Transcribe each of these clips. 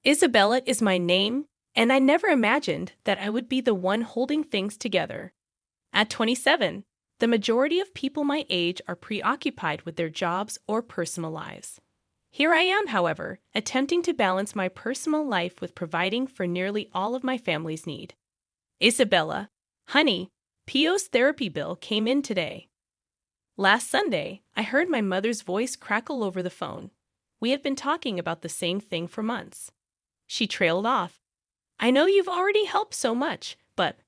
Isabella is my name, and I never imagined that I would be the one holding things together. At 27, the majority of people my age are preoccupied with their jobs or personal lives. Here I am, however, attempting to balance my personal life with providing for nearly all of my family's need. Isabella, honey, Pio's therapy bill came in today. Last Sunday, I heard my mother's voice crackle over the phone. We had been talking about the same thing for months. She trailed off. I know you've already helped so much, but...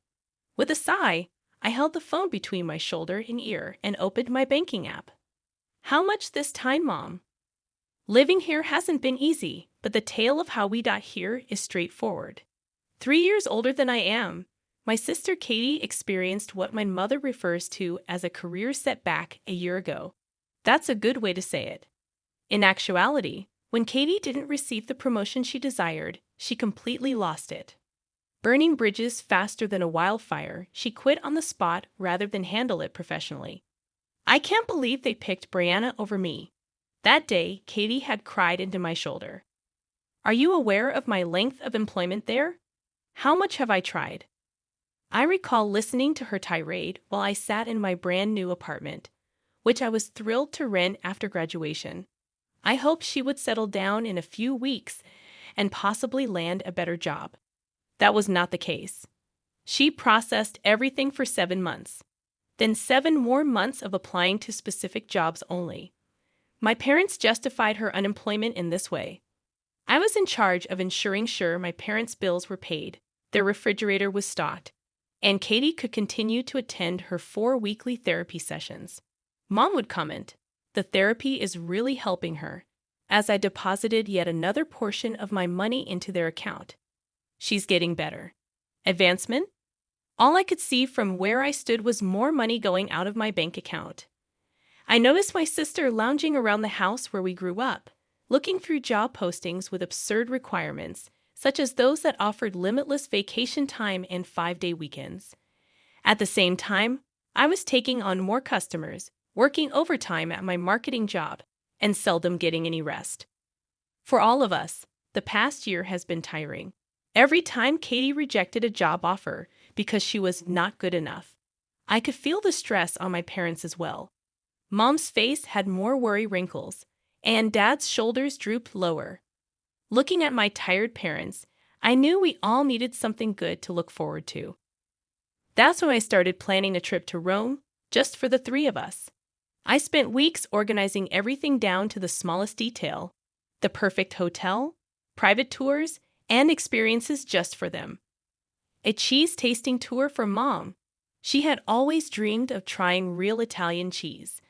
With a sigh, I held the phone between my shoulder and ear and opened my banking app. How much this time, Mom? Living here hasn't been easy, but the tale of how we got here is straightforward. 3 years older than I am, my sister Katie experienced what my mother refers to as a career setback a year ago. That's a good way to say it. In actuality, when Katie didn't receive the promotion she desired, she completely lost it. Burning bridges faster than a wildfire, she quit on the spot rather than handle it professionally. I can't believe they picked Brianna over me. That day, Katie had cried into my shoulder. Are you aware of my length of employment there? How much have I tried? I recall listening to her tirade while I sat in my brand new apartment, which I was thrilled to rent after graduation. I hoped she would settle down in a few weeks and possibly land a better job. That was not the case. She processed everything for 7 months, then 7 more months of applying to specific jobs only. My parents justified her unemployment in this way. I was in charge of ensuring sure my parents' bills were paid, their refrigerator was stocked, and Katie could continue to attend her 4 weekly therapy sessions. Mom would comment, the therapy is really helping her, as I deposited yet another portion of my money into their account. She's getting better. Advancement? All I could see from where I stood was more money going out of my bank account. I noticed my sister lounging around the house where we grew up, looking through job postings with absurd requirements, such as those that offered limitless vacation time and 5-day weekends. At the same time, I was taking on more customers, working overtime at my marketing job, and seldom getting any rest. For all of us, the past year has been tiring. Every time Katie rejected a job offer because she was not good enough, I could feel the stress on my parents as well. Mom's face had more worry wrinkles, and Dad's shoulders drooped lower. Looking at my tired parents, I knew we all needed something good to look forward to. That's when I started planning a trip to Rome, just for the 3 of us. I spent weeks organizing everything down to the smallest detail, the perfect hotel, private tours, and experiences just for them. A cheese tasting tour for Mom. She had always dreamed of trying real Italian cheese.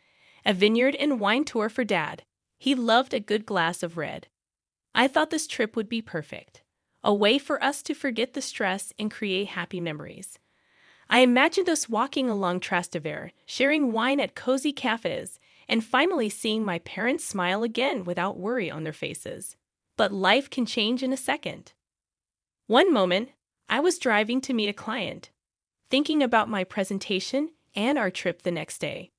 A vineyard and wine tour for Dad. He loved a good glass of red. I thought this trip would be perfect, a way for us to forget the stress and create happy memories. I imagined us walking along Trastevere, sharing wine at cozy cafes, and finally seeing my parents smile again without worry on their faces. But life can change in a second. One moment, I was driving to meet a client, thinking about my presentation and our trip the next day.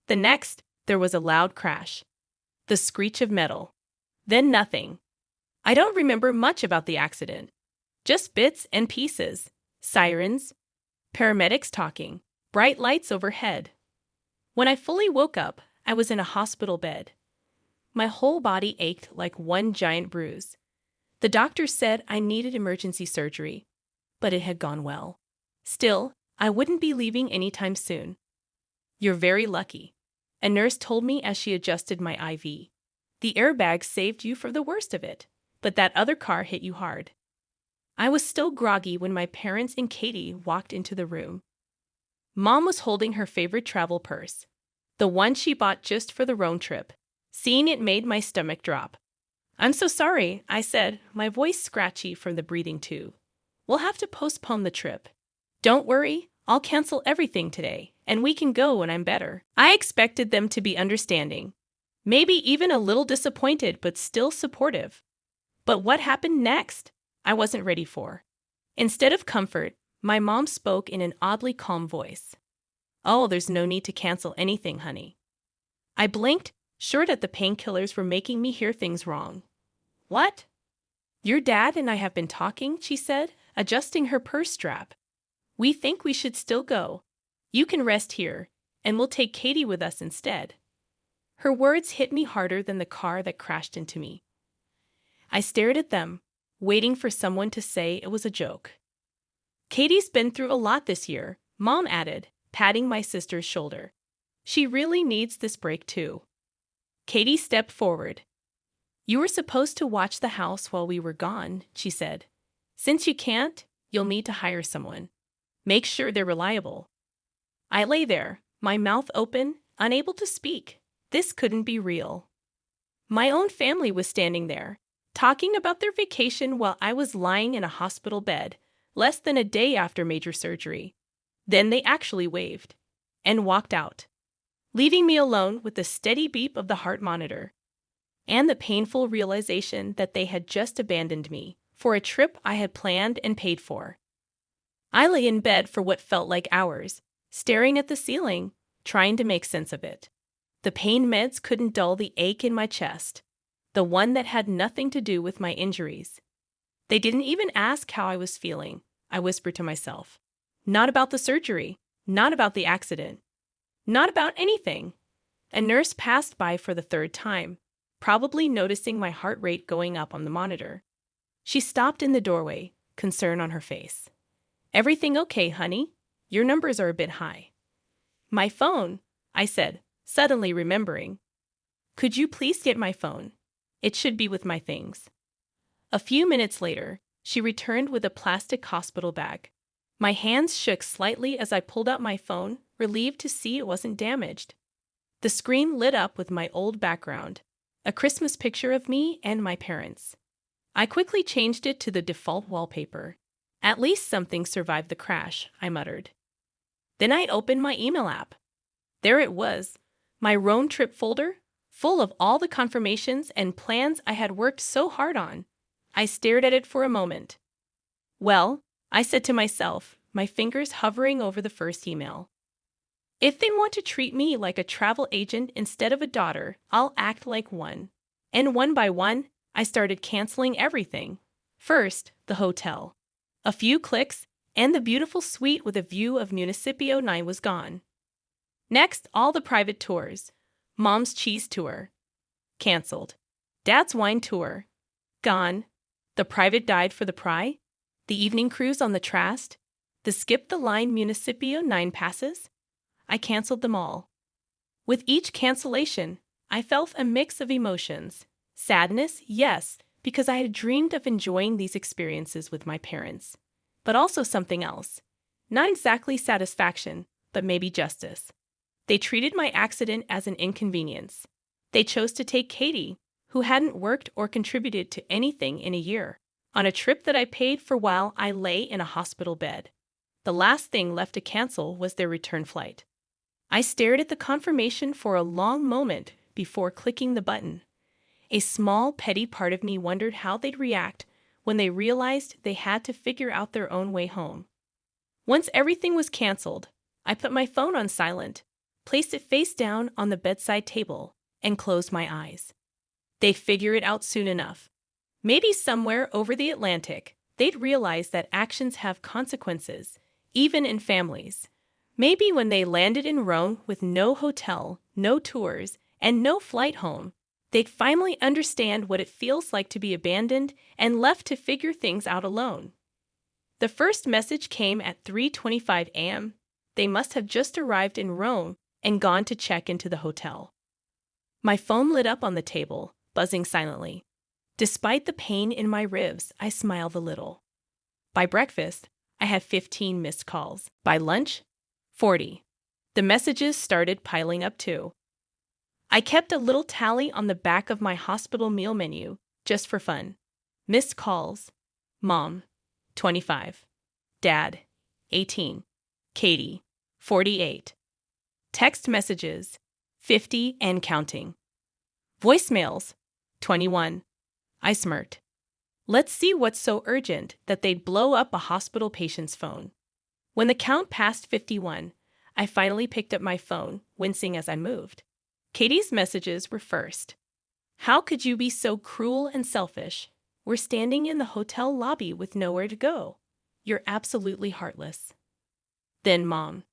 The next, there was a loud crash. The screech of metal. Then nothing. I don't remember much about the accident. Just bits and pieces. Sirens. Paramedics talking. Bright lights overhead. When I fully woke up, I was in a hospital bed. My whole body ached like one giant bruise. The doctor said I needed emergency surgery, but it had gone well. Still, I wouldn't be leaving anytime soon. You're very lucky, a nurse told me as she adjusted my IV. The airbag saved you for the worst of it, but that other car hit you hard. I was still groggy when my parents and Katie walked into the room. Mom was holding her favorite travel purse, the one she bought just for the Rome trip. Seeing it made my stomach drop. I'm so sorry, I said, my voice scratchy from the breathing tube. We'll have to postpone the trip. Don't worry, I'll cancel everything today, and we can go when I'm better. I expected them to be understanding, maybe even a little disappointed, but still supportive. But what happened next? I wasn't ready for. Instead of comfort, my mom spoke in an oddly calm voice. Oh, there's no need to cancel anything, honey. I blinked, sure that the painkillers were making me hear things wrong. What? Your dad and I have been talking, she said, adjusting her purse strap. We think we should still go. You can rest here, and we'll take Katie with us instead. Her words hit me harder than the car that crashed into me. I stared at them, waiting for someone to say it was a joke. Katie's been through a lot this year, Mom added, patting my sister's shoulder. She really needs this break too. Katie stepped forward. You were supposed to watch the house while we were gone, she said. Since you can't, you'll need to hire someone. Make sure they're reliable. I lay there, my mouth open, unable to speak. This couldn't be real. My own family was standing there, talking about their vacation while I was lying in a hospital bed, less than a day after major surgery. Then they actually waved and walked out, leaving me alone with the steady beep of the heart monitor and the painful realization that they had just abandoned me for a trip I had planned and paid for. I lay in bed for what felt like hours, staring at the ceiling, trying to make sense of it. The pain meds couldn't dull the ache in my chest, the one that had nothing to do with my injuries. They didn't even ask how I was feeling, I whispered to myself. Not about the surgery, not about the accident, not about anything. A nurse passed by for the third time, probably noticing my heart rate going up on the monitor. She stopped in the doorway, concern on her face. Everything okay, honey? Your numbers are a bit high. My phone, I said, suddenly remembering. Could you please get my phone? It should be with my things. A few minutes later, she returned with a plastic hospital bag. My hands shook slightly as I pulled out my phone, relieved to see it wasn't damaged. The screen lit up with my old background, a Christmas picture of me and my parents. I quickly changed it to the default wallpaper. At least something survived the crash, I muttered. Then I opened my email app. There it was, my Rome trip folder, full of all the confirmations and plans I had worked so hard on. I stared at it for a moment. Well, I said to myself, my fingers hovering over the first email. If they want to treat me like a travel agent instead of a daughter, I'll act like one. And one by one, I started canceling everything. First, the hotel. A few clicks, and the beautiful suite with a view of Municipio 9 was gone. Next, all the private tours. Mom's cheese tour. Canceled. Dad's wine tour. Gone. The private dive for the Pry. The evening cruise on the Trast. The skip-the-line Municipio 9 passes. I canceled them all. With each cancellation, I felt a mix of emotions. Sadness, yes, because I had dreamed of enjoying these experiences with my parents. But also something else. Not exactly satisfaction, but maybe justice. They treated my accident as an inconvenience. They chose to take Katie, who hadn't worked or contributed to anything in a year, on a trip that I paid for while I lay in a hospital bed. The last thing left to cancel was their return flight. I stared at the confirmation for a long moment before clicking the button. A small, petty part of me wondered how they'd react when they realized they had to figure out their own way home. Once everything was canceled, I put my phone on silent, placed it face down on the bedside table, and closed my eyes. They'd figure it out soon enough. Maybe somewhere over the Atlantic, they'd realize that actions have consequences, even in families. Maybe when they landed in Rome with no hotel, no tours, and no flight home, they'd finally understand what it feels like to be abandoned and left to figure things out alone. The first message came at 3:25 a.m. They must have just arrived in Rome and gone to check into the hotel. My phone lit up on the table, buzzing silently. Despite the pain in my ribs, I smiled a little. By breakfast, I had 15 missed calls. By lunch, 40. The messages started piling up too. I kept a little tally on the back of my hospital meal menu, just for fun. Missed calls. Mom, 25. Dad, 18. Katie, 48. Text messages, 50 and counting. Voicemails, 21. I smirked. Let's see what's so urgent that they'd blow up a hospital patient's phone. When the count passed 51, I finally picked up my phone, wincing as I moved. Katie's messages were first. How could you be so cruel and selfish? We're standing in the hotel lobby with nowhere to go. You're absolutely heartless. Then Mom.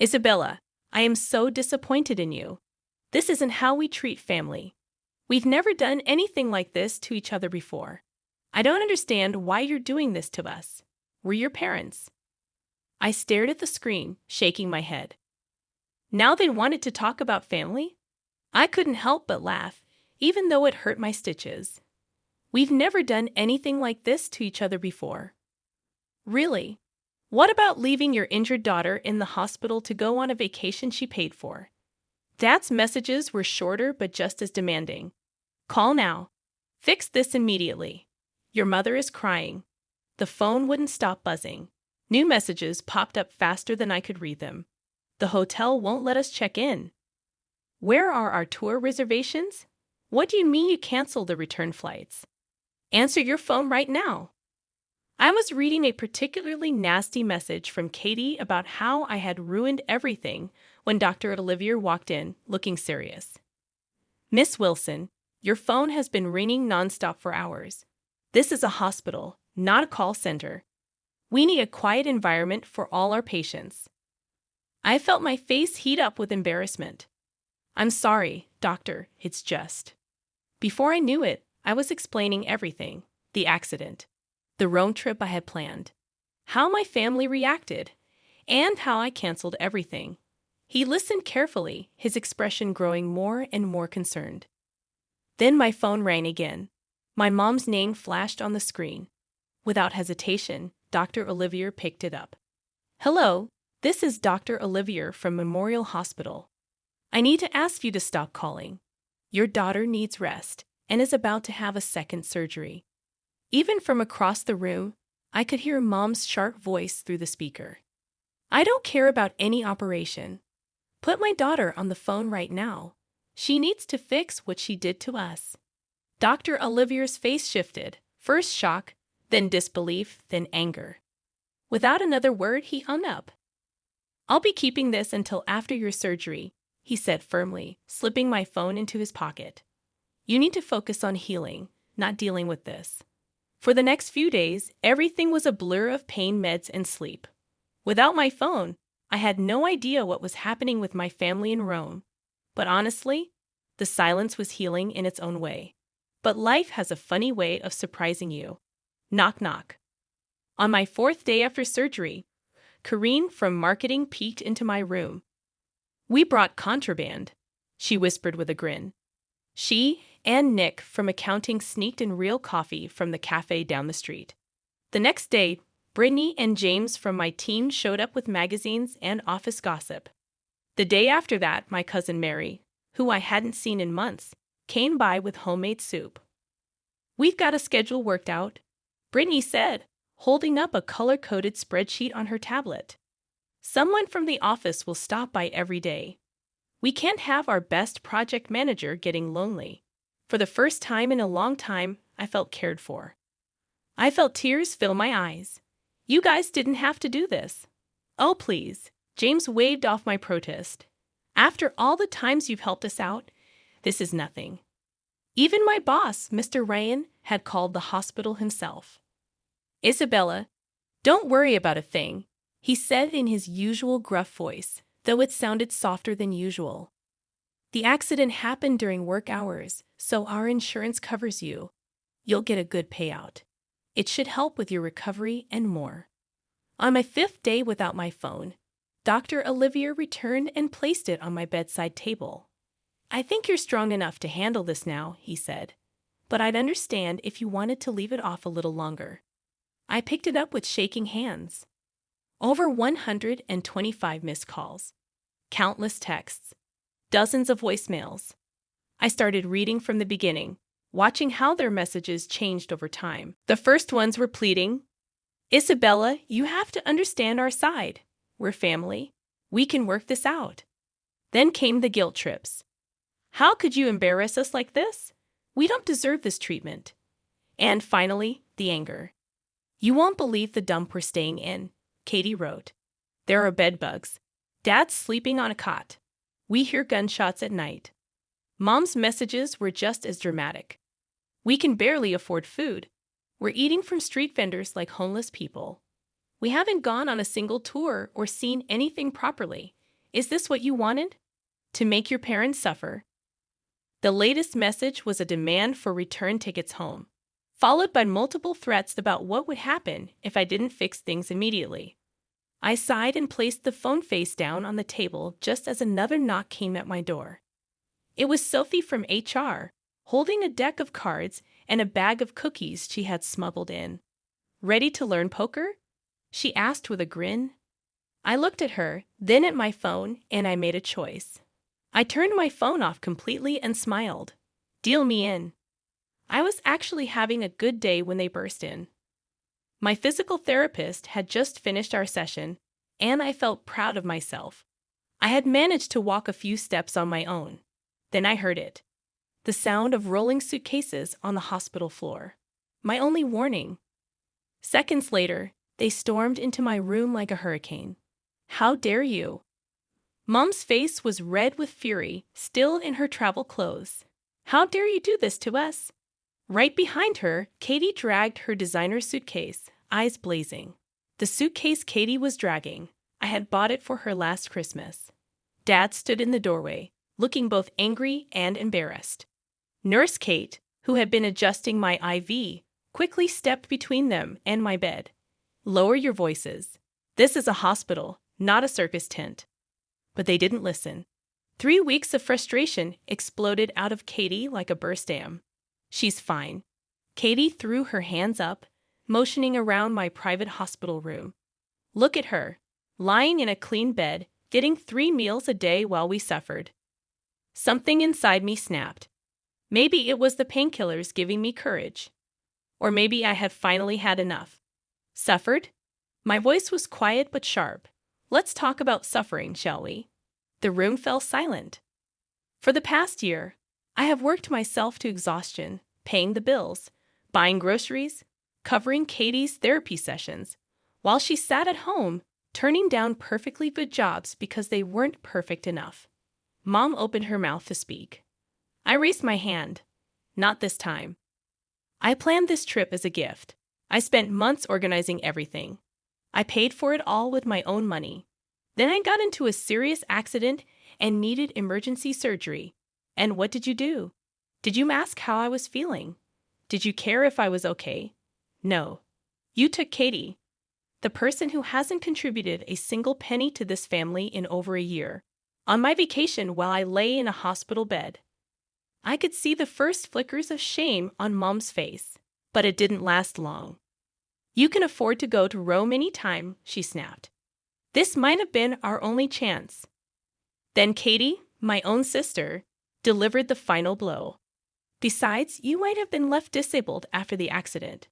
Isabella, I am so disappointed in you. This isn't how we treat family. We've never done anything like this to each other before. I don't understand why you're doing this to us. We're your parents. I stared at the screen, shaking my head. Now they wanted to talk about family? I couldn't help but laugh, even though it hurt my stitches. We've never done anything like this to each other before. Really? What about leaving your injured daughter in the hospital to go on a vacation she paid for? Dad's messages were shorter but just as demanding. Call now. Fix this immediately. Your mother is crying. The phone wouldn't stop buzzing. New messages popped up faster than I could read them. The hotel won't let us check in. Where are our tour reservations? What do you mean you canceled the return flights? Answer your phone right now. I was reading a particularly nasty message from Katie about how I had ruined everything when Dr. Olivier walked in, looking serious. Miss Wilson, your phone has been ringing nonstop for hours. This is a hospital, not a call center. We need a quiet environment for all our patients. I felt my face heat up with embarrassment. I'm sorry, doctor, it's just. Before I knew it, I was explaining everything: the accident, the road trip I had planned, how my family reacted, and how I canceled everything. He listened carefully, his expression growing more and more concerned. Then my phone rang again. My mom's name flashed on the screen. Without hesitation, Dr. Olivier picked it up. Hello, this is Dr. Olivier from Memorial Hospital. I need to ask you to stop calling. Your daughter needs rest and is about to have a second surgery. Even from across the room, I could hear Mom's sharp voice through the speaker. I don't care about any operation. Put my daughter on the phone right now. She needs to fix what she did to us. Dr. Olivier's face shifted, first shock, then disbelief, then anger. Without another word, he hung up. I'll be keeping this until after your surgery, he said firmly, slipping my phone into his pocket. You need to focus on healing, not dealing with this. For the next few days, everything was a blur of pain meds and sleep. Without my phone, I had no idea what was happening with my family in Rome. But honestly, the silence was healing in its own way. But life has a funny way of surprising you. Knock, knock. On my 4th day after surgery, Corrine from marketing peeked into my room. We brought contraband, she whispered with a grin. She and Nick from accounting sneaked in real coffee from the cafe down the street. The next day, Brittany and James from my team showed up with magazines and office gossip. The day after that, my cousin Mary, who I hadn't seen in months, came by with homemade soup. We've got a schedule worked out, Brittany said, holding up a color-coded spreadsheet on her tablet. Someone from the office will stop by every day. We can't have our best project manager getting lonely. For the first time in a long time, I felt cared for. I felt tears fill my eyes. You guys didn't have to do this. Oh, please. James waved off my protest. After all the times you've helped us out, this is nothing. Even my boss, Mr. Ryan, had called the hospital himself. Isabella, don't worry about a thing, he said in his usual gruff voice, though it sounded softer than usual. The accident happened during work hours, so our insurance covers you. You'll get a good payout. It should help with your recovery and more. On my 5th day without my phone, Dr. Olivier returned and placed it on my bedside table. I think you're strong enough to handle this now, he said, but I'd understand if you wanted to leave it off a little longer. I picked it up with shaking hands. Over 125 missed calls, countless texts, dozens of voicemails. I started reading from the beginning, watching how their messages changed over time. The first ones were pleading, Isabella, you have to understand our side. We're family. We can work this out. Then came the guilt trips. How could you embarrass us like this? We don't deserve this treatment. And finally, the anger. You won't believe the dump we're staying in, Katie wrote. There are bed bugs. Dad's sleeping on a cot. We hear gunshots at night. Mom's messages were just as dramatic. We can barely afford food. We're eating from street vendors like homeless people. We haven't gone on a single tour or seen anything properly. Is this what you wanted? To make your parents suffer? The latest message was a demand for return tickets home, followed by multiple threats about what would happen if I didn't fix things immediately. I sighed and placed the phone face down on the table just as another knock came at my door. It was Sophie from HR, holding a deck of cards and a bag of cookies she had smuggled in. "Ready to learn poker?" she asked with a grin. I looked at her, then at my phone, and I made a choice. I turned my phone off completely and smiled. Deal me in. I was actually having a good day when they burst in. My physical therapist had just finished our session, and I felt proud of myself. I had managed to walk a few steps on my own. Then I heard it. The sound of rolling suitcases on the hospital floor. My only warning. Seconds later, they stormed into my room like a hurricane. "How dare you?" Mom's face was red with fury, still in her travel clothes. "How dare you do this to us?" Right behind her, Katie dragged her designer suitcase, eyes blazing. The suitcase Katie was dragging, I had bought it for her last Christmas. Dad stood in the doorway, looking both angry and embarrassed. Nurse Kate, who had been adjusting my IV, quickly stepped between them and my bed. "Lower your voices. This is a hospital, not a circus tent." But they didn't listen. 3 weeks of frustration exploded out of Katie like a burst dam. "She's fine." Katie threw her hands up, motioning around my private hospital room. "Look at her, lying in a clean bed, getting 3 meals a day while we suffered." Something inside me snapped. Maybe it was the painkillers giving me courage. Or maybe I had finally had enough. Suffered? My voice was quiet but sharp. "Let's talk about suffering, shall we?" The room fell silent. For the past year, I have worked myself to exhaustion, paying the bills, buying groceries, covering Katie's therapy sessions, while she sat at home, turning down perfectly good jobs because they weren't perfect enough. Mom opened her mouth to speak. I raised my hand. Not this time. I planned this trip as a gift. I spent months organizing everything. I paid for it all with my own money. Then I got into a serious accident and needed emergency surgery. And what did you do? Did you ask how I was feeling? Did you care if I was okay? No. You took Katie, the person who hasn't contributed a single penny to this family in over a year, on my vacation while I lay in a hospital bed. I could see the first flickers of shame on Mom's face, but it didn't last long. "You can afford to go to Rome any time," she snapped. This might have been our only chance. Then Katie, my own sister, delivered the final blow. "Besides, you might have been left disabled after the accident.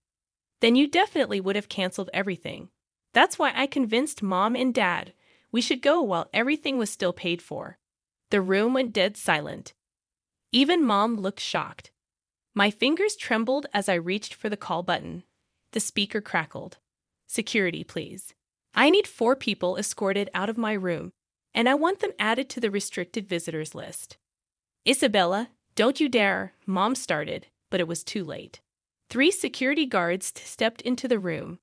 Then you definitely would have canceled everything. That's why I convinced Mom and Dad we should go while everything was still paid for." The room went dead silent. Even Mom looked shocked. My fingers trembled as I reached for the call button. The speaker crackled. "Security, please. I need 4 people escorted out of my room, and I want them added to the restricted visitors list." "Isabella, don't you dare," Mom started, but it was too late. 3 security guards stepped into the room.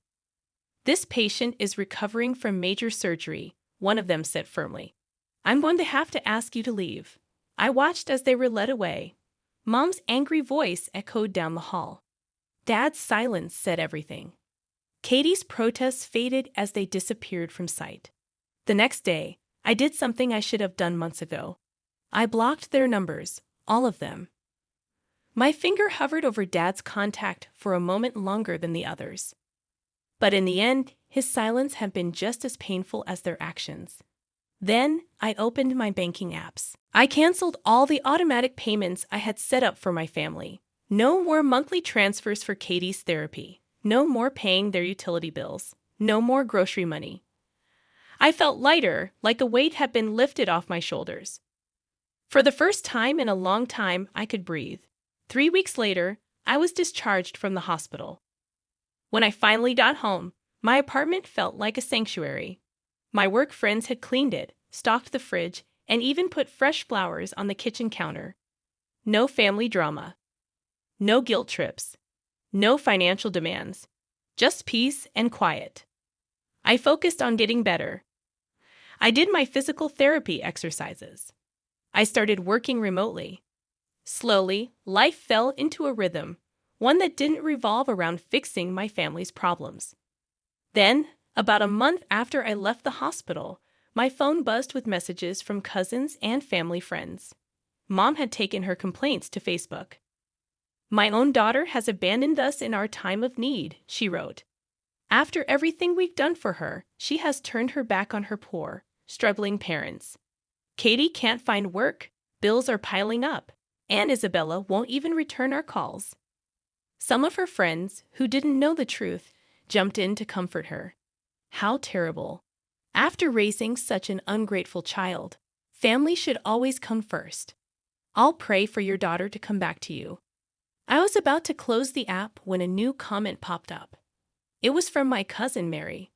"This patient is recovering from major surgery," one of them said firmly. "I'm going to have to ask you to leave." I watched as they were led away. Mom's angry voice echoed down the hall. Dad's silence said everything. Katie's protests faded as they disappeared from sight. The next day, I did something I should have done months ago. I blocked their numbers, all of them. My finger hovered over Dad's contact for a moment longer than the others. But in the end, his silence had been just as painful as their actions. Then I opened my banking apps. I canceled all the automatic payments I had set up for my family. No more monthly transfers for Katie's therapy. No more paying their utility bills. No more grocery money. I felt lighter, like a weight had been lifted off my shoulders. For the first time in a long time, I could breathe. 3 weeks later, I was discharged from the hospital. When I finally got home, my apartment felt like a sanctuary. My work friends had cleaned it, stocked the fridge, and even put fresh flowers on the kitchen counter. No family drama. No guilt trips. No financial demands. Just peace and quiet. I focused on getting better. I did my physical therapy exercises. I started working remotely. Slowly, life fell into a rhythm, one that didn't revolve around fixing my family's problems. Then, about a month after I left the hospital, my phone buzzed with messages from cousins and family friends. Mom had taken her complaints to Facebook. "My own daughter has abandoned us in our time of need," she wrote. "After everything we've done for her, she has turned her back on her poor, struggling parents. Katie can't find work, bills are piling up, and Isabella won't even return our calls." Some of her friends, who didn't know the truth, jumped in to comfort her. How terrible. After raising such an ungrateful child, family should always come first. I'll pray for your daughter to come back to you. I was about to close the app when a new comment popped up. It was from my cousin Mary.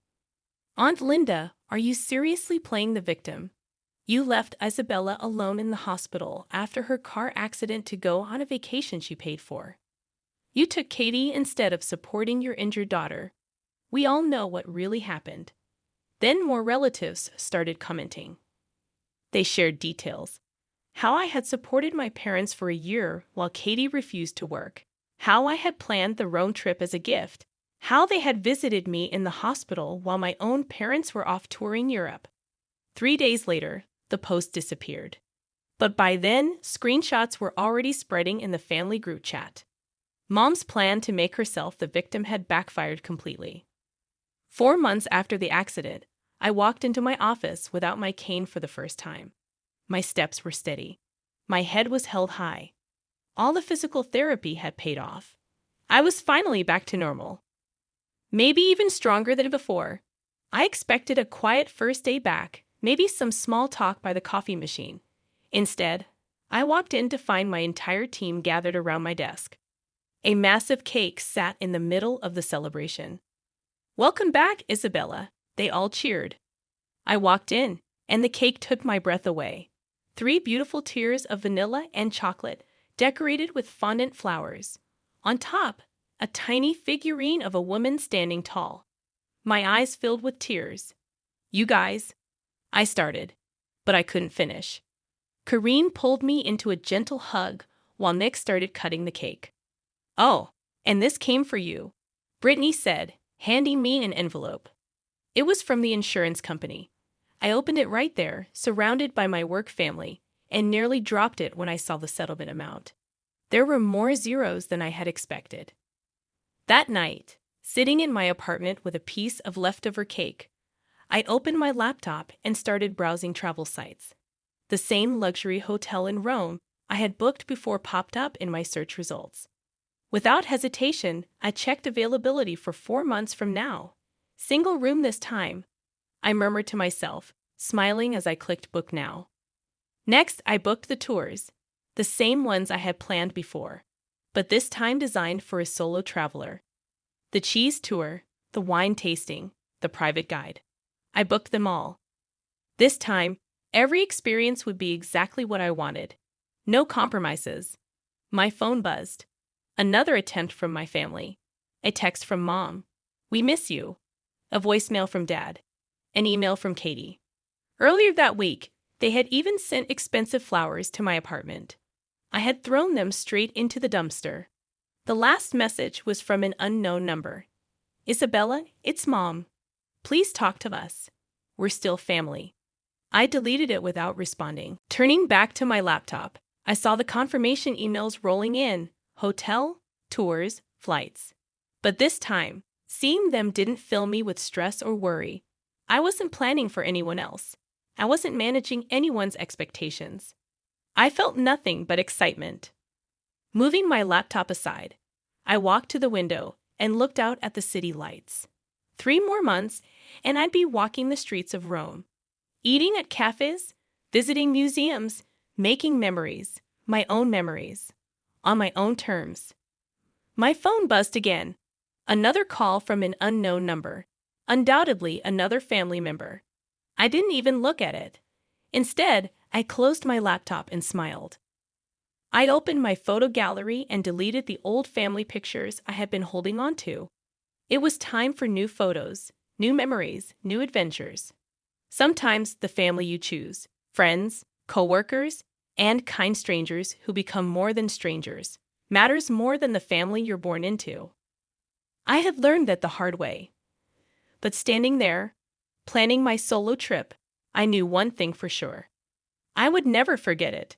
"Aunt Linda, are you seriously playing the victim? You left Isabella alone in the hospital after her car accident to go on a vacation she paid for. You took Katie instead of supporting your injured daughter. We all know what really happened." Then more relatives started commenting. They shared details. How I had supported my parents for a year while Katie refused to work. How I had planned the Rome trip as a gift. How they had visited me in the hospital while my own parents were off touring Europe. 3 days later, the post disappeared. But by then, screenshots were already spreading in the family group chat. Mom's plan to make herself the victim had backfired completely. 4 months after the accident, I walked into my office without my cane for the first time. My steps were steady. My head was held high. All the physical therapy had paid off. I was finally back to normal. Maybe even stronger than before. I expected a quiet first day back, maybe some small talk by the coffee machine. Instead, I walked in to find my entire team gathered around my desk. A massive cake sat in the middle of the celebration. "Welcome back, Isabella," they all cheered. I walked in, and the cake took my breath away. 3 beautiful tiers of vanilla and chocolate, decorated with fondant flowers. On top, a tiny figurine of a woman standing tall. My eyes filled with tears. "You guys," I started, but I couldn't finish. Kareen pulled me into a gentle hug while Nick started cutting the cake. "Oh, and this came for you," Brittany said, handing me an envelope. It was from the insurance company. I opened it right there, surrounded by my work family, and nearly dropped it when I saw the settlement amount. There were more zeros than I had expected. That night, sitting in my apartment with a piece of leftover cake, I opened my laptop and started browsing travel sites. The same luxury hotel in Rome I had booked before popped up in my search results. Without hesitation, I checked availability for 4 months from now. Single room this time, I murmured to myself, smiling as I clicked Book Now. Next, I booked the tours, the same ones I had planned before, but this time designed for a solo traveler. The cheese tour, the wine tasting, the private guide. I booked them all. This time, every experience would be exactly what I wanted. No compromises. My phone buzzed. Another attempt from my family. A text from Mom. "We miss you." A voicemail from Dad. An email from Katie. Earlier that week, they had even sent expensive flowers to my apartment. I had thrown them straight into the dumpster. The last message was from an unknown number. "Isabella, it's Mom. Please talk to us. We're still family." I deleted it without responding. Turning back to my laptop, I saw the confirmation emails rolling in. Hotel, tours, flights. But this time, seeing them didn't fill me with stress or worry. I wasn't planning for anyone else. I wasn't managing anyone's expectations. I felt nothing but excitement. Moving my laptop aside, I walked to the window and looked out at the city lights. 3 more months, and I'd be walking the streets of Rome, eating at cafes, visiting museums, making memories, my own memories, on my own terms. My phone buzzed again. Another call from an unknown number. Undoubtedly another family member. I didn't even look at it. Instead, I closed my laptop and smiled. I'd opened my photo gallery and deleted the old family pictures I had been holding on to. It was time for new photos, new memories, new adventures. Sometimes the family you choose, friends, coworkers, and kind strangers who become more than strangers, matters more than the family you're born into. I had learned that the hard way. But standing there, planning my solo trip, I knew one thing for sure. I would never forget it.